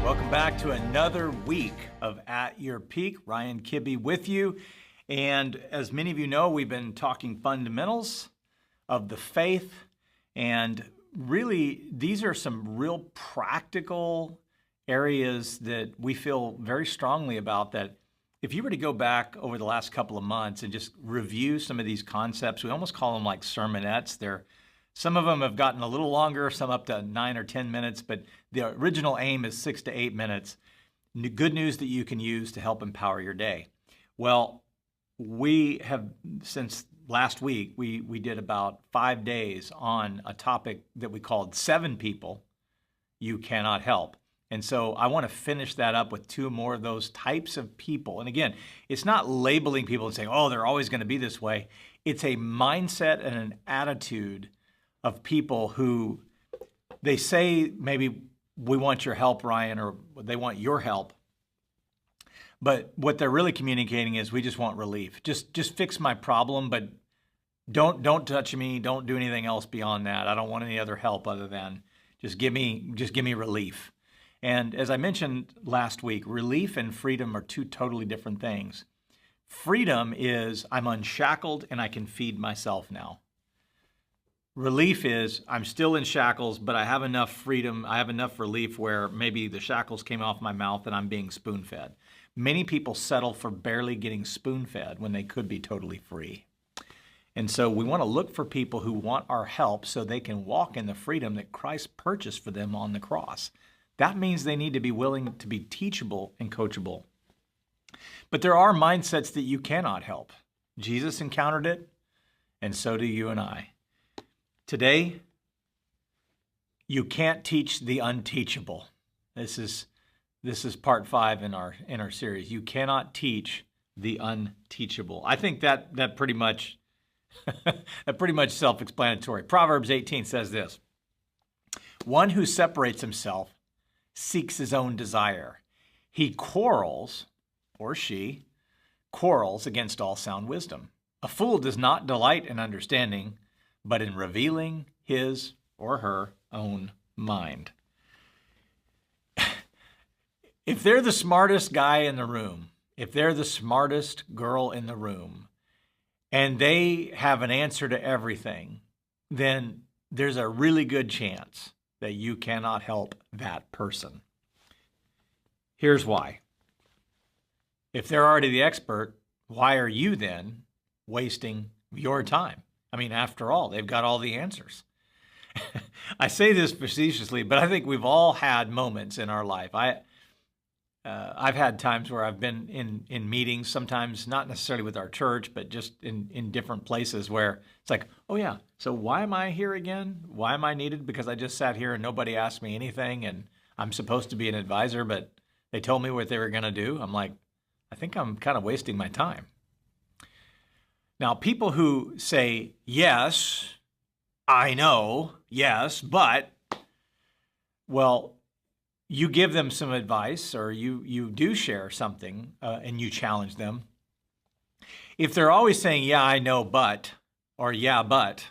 Welcome back to another week of At Your Peak. Ryan Kibbe with you. And as many of you know, we've been talking fundamentals of the faith. And really, these are some real practical areas that we feel very strongly about, that if you were to go back over the last couple of months and just review some of these concepts, we almost call them like sermonettes. Some of them have gotten a little longer, some up to 9 or 10 minutes, but the original aim is 6 to 8 minutes. Good news that you can use to help empower your day. Well, we have, since last week, we did about 5 days on a topic that we called 7 people you cannot help. And so I want to finish that up with 2 more of those types of people. And again, it's not labeling people and saying, oh, they're always going to be this way. It's a mindset and an attitude of people who they say, maybe we want your help, Ryan, or they want your help. But what they're really communicating is we just want relief. Just fix my problem, but don't touch me. Don't do anything else beyond that. I don't want any other help other than just give me relief. And as I mentioned last week, relief and freedom are 2 totally different things. Freedom is I'm unshackled and I can feed myself now. Relief is I'm still in shackles, but I have enough freedom, I have enough relief where maybe the shackles came off my mouth and I'm being spoon-fed. Many people settle for barely getting spoon-fed when they could be totally free. And so we want to look for people who want our help so they can walk in the freedom that Christ purchased for them on the cross. That means they need to be willing to be teachable and coachable. But there are mindsets that you cannot help. Jesus encountered it, and so do you and I. Today, you can't teach the unteachable. This is part 5 in our series. You cannot teach the unteachable. I think that pretty much self-explanatory. Proverbs 18 says this: one who separates himself seeks his own desire. He quarrels, or she quarrels against all sound wisdom. A fool does not delight in understanding, but in revealing his or her own mind. If they're the smartest guy in the room, if they're the smartest girl in the room, and they have an answer to everything, then there's a really good chance that you cannot help that person. Here's why. If they're already the expert, why are you then wasting your time? I mean, after all, they've got all the answers. I say this facetiously, but I think we've all had moments in our life. I've had times where I've been in meetings, sometimes not necessarily with our church, but just in different places where it's like, oh yeah, so why am I here again? Why am I needed? Because I just sat here and nobody asked me anything, and I'm supposed to be an advisor, but they told me what they were going to do. I'm like, I think I'm kind of wasting my time. Now, people who say, yes, I know, yes, but, well, you give them some advice or you do share something and you challenge them. If they're always saying, yeah, I know, but, or yeah, but,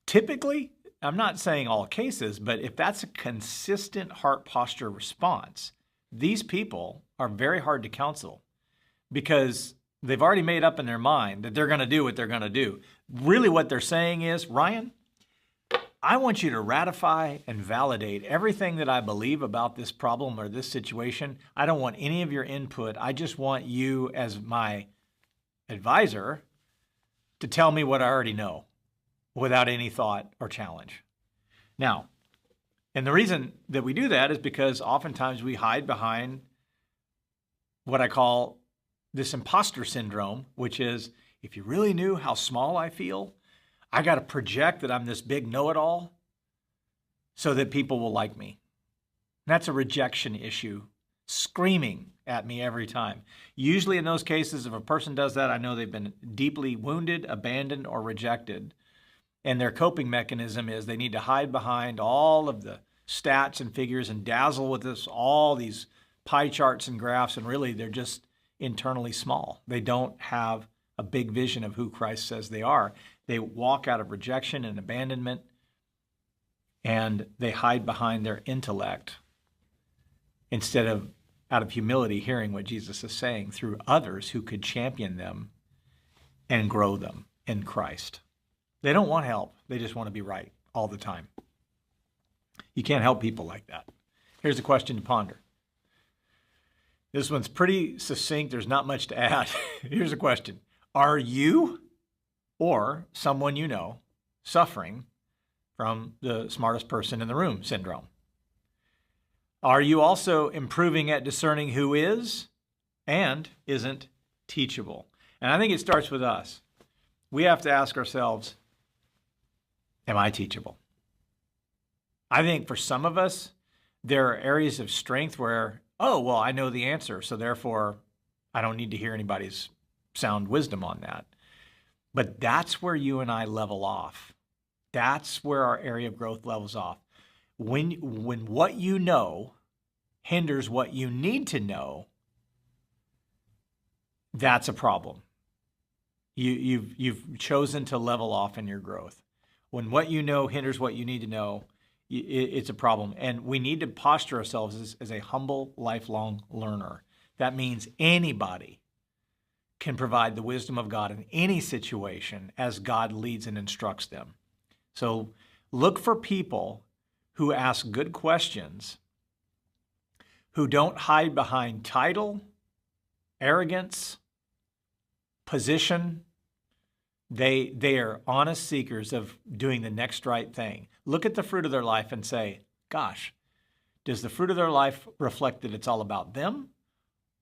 typically, I'm not saying all cases, but if that's a consistent heart posture response, these people are very hard to counsel because they've already made up in their mind that they're going to do what they're going to do. Really what they're saying is, Ryan, I want you to ratify and validate everything that I believe about this problem or this situation. I don't want any of your input. I just want you as my advisor to tell me what I already know without any thought or challenge. Now, and the reason that we do that is because oftentimes we hide behind what I call this imposter syndrome, which is, if you really knew how small I feel, I got to project that I'm this big know-it-all so that people will like me. And that's a rejection issue screaming at me every time. Usually in those cases, if a person does that, I know they've been deeply wounded, abandoned, or rejected. And their coping mechanism is they need to hide behind all of the stats and figures and dazzle with this, all these pie charts and graphs, and really they're just internally small. They don't have a big vision of who Christ says they are. They walk out of rejection and abandonment and they hide behind their intellect instead of, out of humility, hearing what Jesus is saying through others who could champion them and grow them in Christ. They don't want help. They just want to be right all the time. You can't help people like that. Here's a question to ponder. This one's pretty succinct. There's not much to add. Here's a question. Are you or someone you know suffering from the smartest person in the room syndrome? Are you also improving at discerning who is and isn't teachable? And I think it starts with us. We have to ask ourselves, am I teachable? I think for some of us, there are areas of strength where, oh, well, I know the answer, so therefore I don't need to hear anybody's sound wisdom on that. But that's where you and I level off. That's where our area of growth levels off. When what you know hinders what you need to know, that's a problem. You've chosen to level off in your growth. When what you know hinders what you need to know, it's a problem. And we need to posture ourselves as a humble, lifelong learner. That means anybody can provide the wisdom of God in any situation as God leads and instructs them. So look for people who ask good questions, who don't hide behind title, arrogance, position. They are honest seekers of doing the next right thing. Look at the fruit of their life and say, gosh, does the fruit of their life reflect that it's all about them,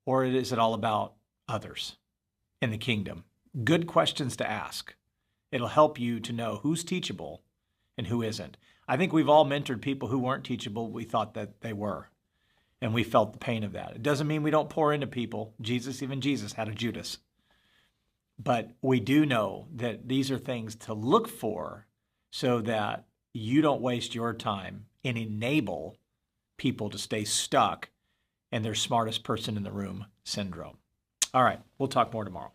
or is it all about others in the kingdom? Good questions to ask. It'll help you to know who's teachable and who isn't. I think we've all mentored people who weren't teachable. We thought that they were, and we felt the pain of that. It doesn't mean we don't pour into people. Even Jesus had a Judas. But we do know that these are things to look for so that you don't waste your time and enable people to stay stuck in their smartest person in the room syndrome. All right, we'll talk more tomorrow.